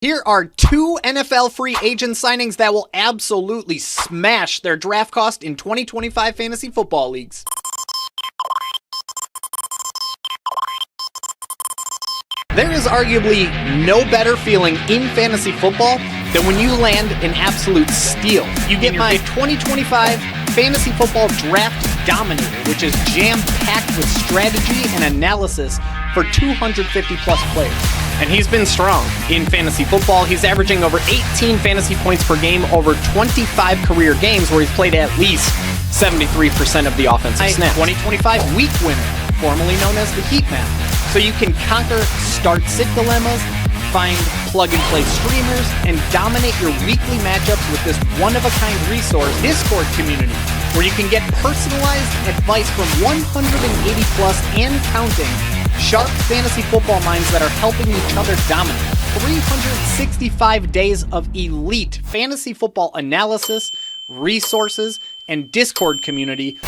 Here are two NFL free agent signings that will absolutely smash their draft cost in 2025 fantasy football leagues. There is arguably no better feeling in fantasy football than when you land an absolute steal. You get my 2025 fantasy football draft dominator, which is jam-packed with strategy and analysis for 250 plus players. And he's been strong in fantasy football. He's averaging over 18 fantasy points per game over 25 career games where he's played at least 73% of the offensive snaps. 2025 week winner, formerly known as the heat map. So you can conquer start-sit dilemmas, find plug-and-play streamers, and dominate your weekly matchups with this one-of-a-kind resource Discord community, where you can get personalized advice from 180 plus and counting sharp fantasy football minds that are helping each other dominate. 365 days of elite fantasy football analysis, resources, and Discord community.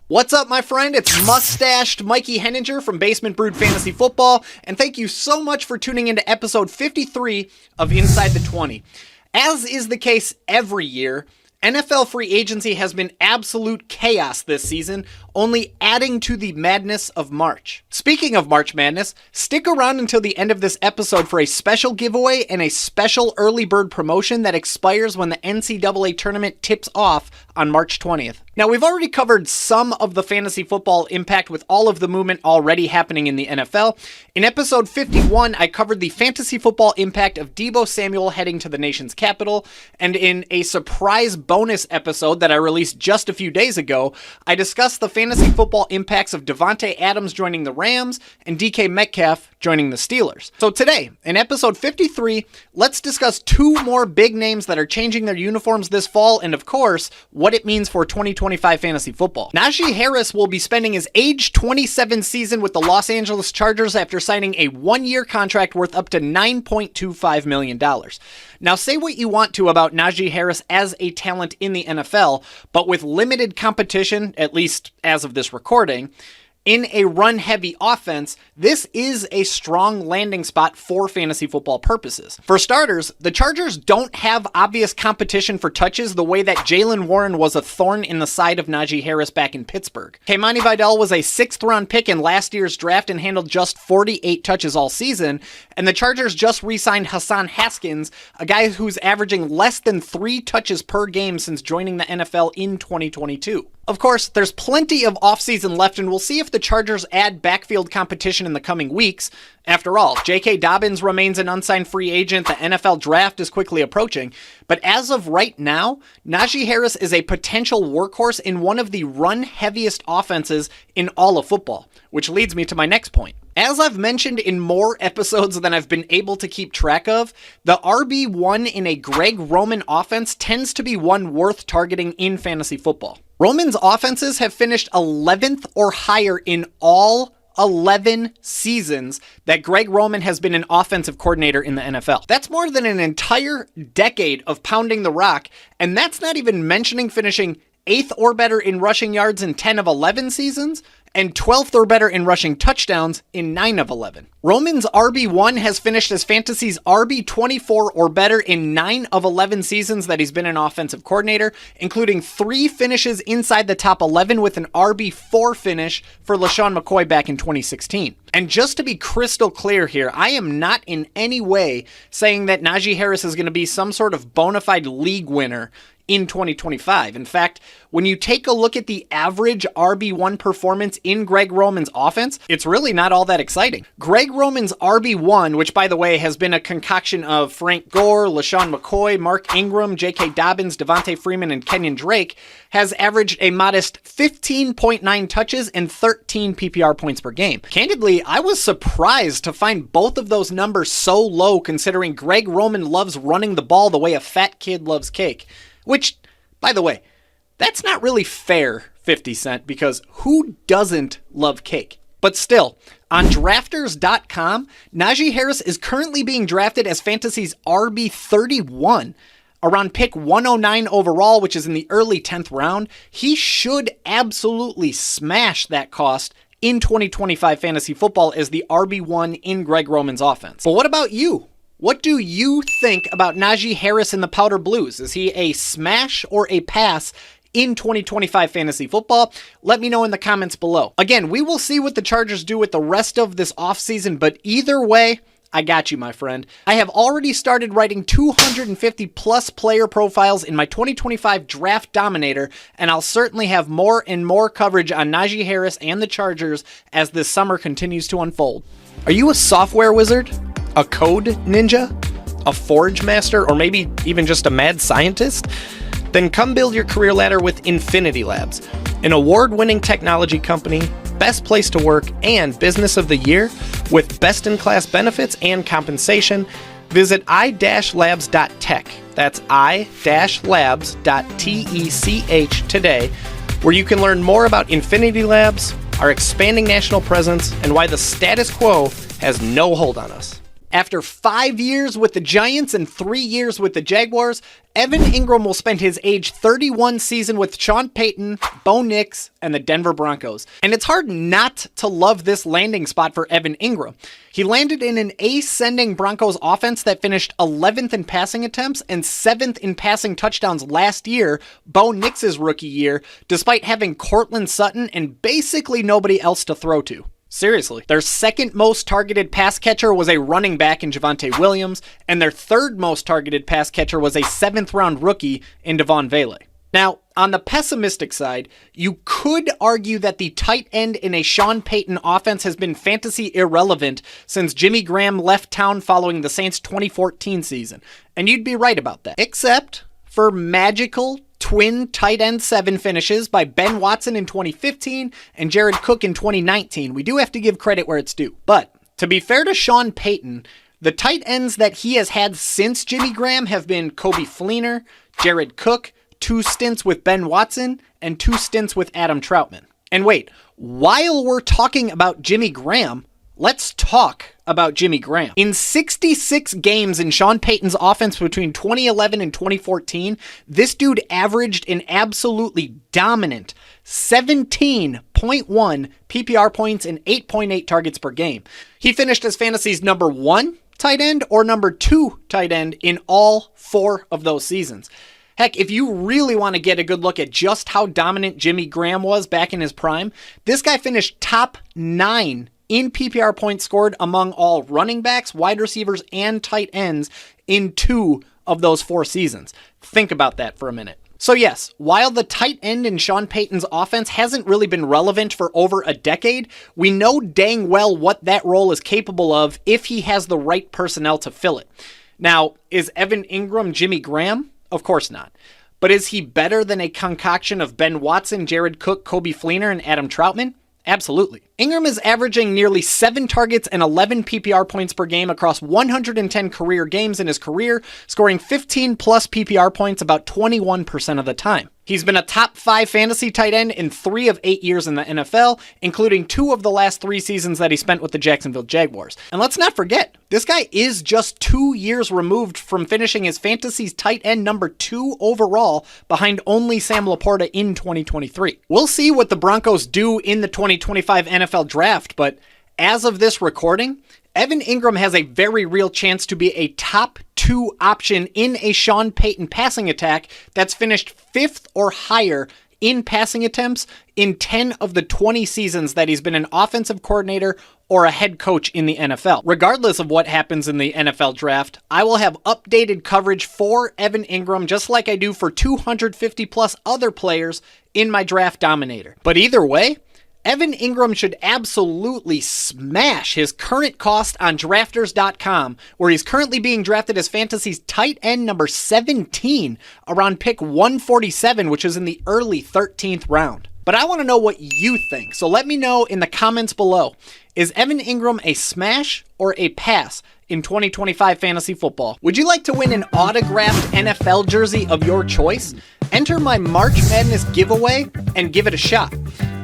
What's up, my friend? It's mustached Mikey Henninger from Basement Brewed Fantasy Football, and thank you so much for tuning into episode 53 of Inside the 20. As is the case every year, NFL free agency has been absolute chaos this season, only adding to the madness of March. Speaking of March Madness, stick around until the end of this episode for a special giveaway and a special early bird promotion that expires when the NCAA tournament tips off on March 20th. Now, we've already covered some of the fantasy football impact with all of the movement already happening in the NFL. In episode 51, I covered the fantasy football impact of Deebo Samuel heading to the nation's capital, and in a surprise bonus episode that I released just a few days ago, I discussed the fantasy football impacts of Davante Adams joining the Rams and DK Metcalf joining the Steelers. So today, in episode 53, let's discuss two more big names that are changing their uniforms this fall, and of course, what it means for 2025 fantasy football. Najee Harris will be spending his age 27 season with the Los Angeles Chargers after signing a one-year contract worth up to $9.25 million. Now, say what you want to about Najee Harris as a talent in the NFL, but with limited competition, at least as of this recording, in a run-heavy offense, this is a strong landing spot for fantasy football purposes. For starters, the Chargers don't have obvious competition for touches the way that Jaylen Warren was a thorn in the side of Najee Harris back in Pittsburgh. Kimani Vidal was a 6th-round pick in last year's draft and handled just 48 touches all season, and the Chargers just re-signed Hassan Haskins, a guy who's averaging less than 3 touches per game since joining the NFL in 2022. Of course, there's plenty of offseason left, and we'll see if the Chargers add backfield competition in the coming weeks. After all, J.K. Dobbins remains an unsigned free agent, the NFL draft is quickly approaching, but as of right now, Najee Harris is a potential workhorse in one of the run-heaviest offenses in all of football, which leads me to my next point. As I've mentioned in more episodes than I've been able to keep track of, the RB1 in a Greg Roman offense tends to be one worth targeting in fantasy football. Roman's offenses have finished 11th or higher in all 11 seasons that Greg Roman has been an offensive coordinator in the NFL. That's more than an entire decade of pounding the rock, and that's not even mentioning finishing 8th or better in rushing yards in 10 of 11 seasons, and 12th or better in rushing touchdowns in 9 of 11. Roman's RB1 has finished as fantasy's RB24 or better in 9 of 11 seasons that he's been an offensive coordinator, including 3 finishes inside the top 11 with an RB4 finish for LaShawn McCoy back in 2016. And just to be crystal clear here, I am not in any way saying that Najee Harris is going to be some sort of bona fide league winner in 2025. In fact, when you take a look at the average RB1 performance in Greg Roman's offense, it's really not all that exciting. Greg Roman's RB1, which by the way has been a concoction of Frank Gore, LaShawn McCoy, Mark Ingram, J.K. Dobbins, Devontae Freeman, and Kenyon Drake, has averaged a modest 15.9 touches and 13 PPR points per game. Candidly, I was surprised to find both of those numbers so low considering Greg Roman loves running the ball the way a fat kid loves cake. Which, by the way, that's not really fair, 50 Cent, because who doesn't love cake? But still, on drafters.com, Najee Harris is currently being drafted as fantasy's RB31, around pick 109 overall, which is in the early 10th round, he should absolutely smash that cost in 2025 fantasy football as the RB1 in Greg Roman's offense. But what about you? What do you think about Najee Harris in the Powder Blues? Is he a smash or a pass in 2025 fantasy football? Let me know in the comments below. Again, we will see what the Chargers do with the rest of this offseason, but either way, I got you, my friend. I have already started writing 250 plus player profiles in my 2025 Draft Dominator, and I'll certainly have more and more coverage on Najee Harris and the Chargers as this summer continues to unfold. Are you a software wizard? A code ninja? A forge master? Or maybe even just a mad scientist? Then come build your career ladder with Infinity Labs, an award-winning technology company, best place to work, and business of the year with best-in-class benefits and compensation. Visit i-labs.tech. That's i-labs.tech today, where you can learn more about Infinity Labs, our expanding national presence, and why the status quo has no hold on us. After 5 years with the Giants and 3 years with the Jaguars, Evan Engram will spend his age 31 season with Sean Payton, Bo Nix, and the Denver Broncos. And it's hard not to love this landing spot for Evan Engram. He landed in an ascending Broncos offense that finished 11th in passing attempts and 7th in passing touchdowns last year, Bo Nix's rookie year, despite having Cortland Sutton and basically nobody else to throw to. Seriously. Their second most targeted pass catcher was a running back in Javonte Williams, and their third most targeted pass catcher was a 7th round rookie in Devon Vele. Now, on the pessimistic side, you could argue that the tight end in a Sean Payton offense has been fantasy irrelevant since Jimmy Graham left town following the Saints' 2014 season. And you'd be right about that. Except for magical twin tight end 7 finishes by Ben Watson in 2015 and Jared Cook in 2019. We do have to give credit where it's due. But to be fair to Sean Payton, the tight ends that he has had since Jimmy Graham have been Coby Fleener, Jared Cook, 2 stints with Ben Watson, and 2 stints with Adam Troutman. And wait, while we're talking about Jimmy Graham, let's talk about Jimmy Graham. In 66 games in Sean Payton's offense between 2011 and 2014, this dude averaged an absolutely dominant 17.1 PPR points and 8.8 targets per game. He finished as fantasy's number 1 tight end or number 2 tight end in all 4 of those seasons. Heck, if you really want to get a good look at just how dominant Jimmy Graham was back in his prime, this guy finished top 9 in PPR points scored among all running backs, wide receivers, and tight ends in 2 of those 4 seasons. Think about that for a minute. So yes, while the tight end in Sean Payton's offense hasn't really been relevant for over a decade, we know dang well what that role is capable of if he has the right personnel to fill it. Now, is Evan Engram Jimmy Graham? Of course not. But is he better than a concoction of Ben Watson, Jared Cook, Coby Fleener, and Adam Troutman? Absolutely. Engram is averaging nearly 7 targets and 11 PPR points per game across 110 career games in his career, scoring 15 plus PPR points about 21% of the time. He's been a top 5 fantasy tight end in 3 of 8 years in the NFL, including 2 of the last 3 seasons that he spent with the Jacksonville Jaguars. And let's not forget, this guy is just 2 years removed from finishing as fantasy's tight end number 2 overall, behind only Sam Laporta in 2023. We'll see what the Broncos do in the 2025 NFL Draft, but as of this recording, Evan Engram has a very real chance to be a top 2 option in a Sean Payton passing attack that's finished 5th or higher in passing attempts in 10 of the 20 seasons that he's been an offensive coordinator or a head coach in the NFL. Regardless of what happens in the NFL Draft, I will have updated coverage for Evan Engram just like I do for 250 plus other players in my Draft Dominator. But either way, Evan Engram should absolutely smash his current cost on drafters.com, where he's currently being drafted as fantasy's tight end number 17 around pick 147, which is in the early 13th round. But I want to know what you think, so let me know in the comments below. Is Evan Engram a smash or a pass in 2025 fantasy football? Would you like to win an autographed NFL jersey of your choice? Enter my March Madness giveaway and give it a shot.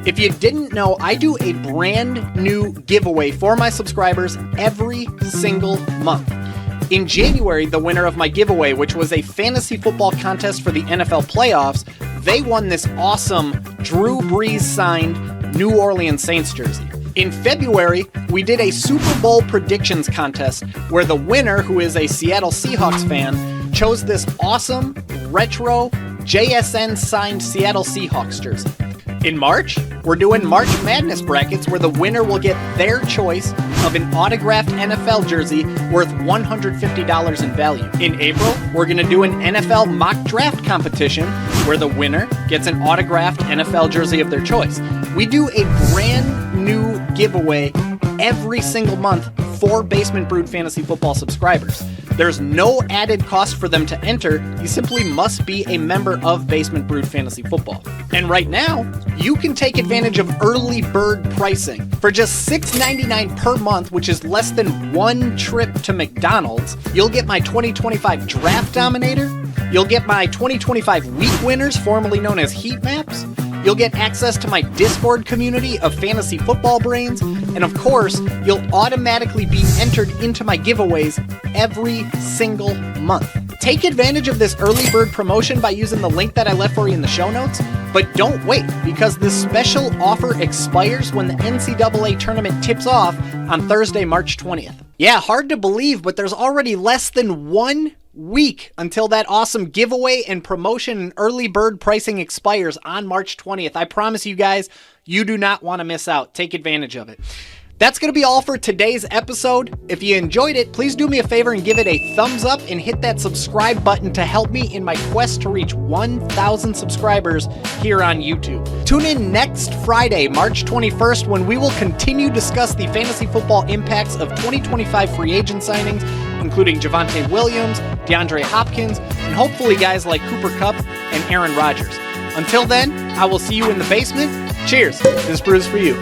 If you didn't know, I do a brand new giveaway for my subscribers every single month. In January, the winner of my giveaway, which was a fantasy football contest for the NFL playoffs, they won this awesome Drew Brees signed New Orleans Saints jersey. In February, we did a Super Bowl predictions contest where the winner, who is a Seattle Seahawks fan, chose this awesome retro JSN signed Seattle Seahawks jersey. In March, we're doing March Madness brackets where the winner will get their choice of an autographed NFL jersey worth $150 in value. In April, we're going to do an NFL mock draft competition where the winner gets an autographed NFL jersey of their choice. We do a brand new giveaway every single month for Basement Brood Fantasy Football subscribers. There's no added cost for them to enter. You simply must be a member of Basement Brood Fantasy Football. And right now, you can take advantage of early bird pricing. For just $6.99 per month, which is less than one trip to McDonald's, you'll get my 2025 Draft Dominator, you'll get my 2025 Week Winners, formerly known as Heat Maps, you'll get access to my Discord community of fantasy football brains, and of course, you'll automatically be entered into my giveaways every single month. Take advantage of this early bird promotion by using the link that I left for you in the show notes, but don't wait, because this special offer expires when the NCAA tournament tips off on Thursday, March 20th. Yeah, hard to believe, but there's already less than 1 week until that awesome giveaway and promotion and early bird pricing expires on March 20th. I promise you guys, you do not want to miss out. Take advantage of it. That's going to be all for today's episode. If you enjoyed it, please do me a favor and give it a thumbs up and hit that subscribe button to help me in my quest to reach 1,000 subscribers here on YouTube. Tune in next Friday, March 21st, when we will continue to discuss the fantasy football impacts of 2025 free agent signings, including Javonte Williams, DeAndre Hopkins, and hopefully guys like Cooper Kupp and Aaron Rodgers. Until then, I will see you in the basement. Cheers. This brews for you.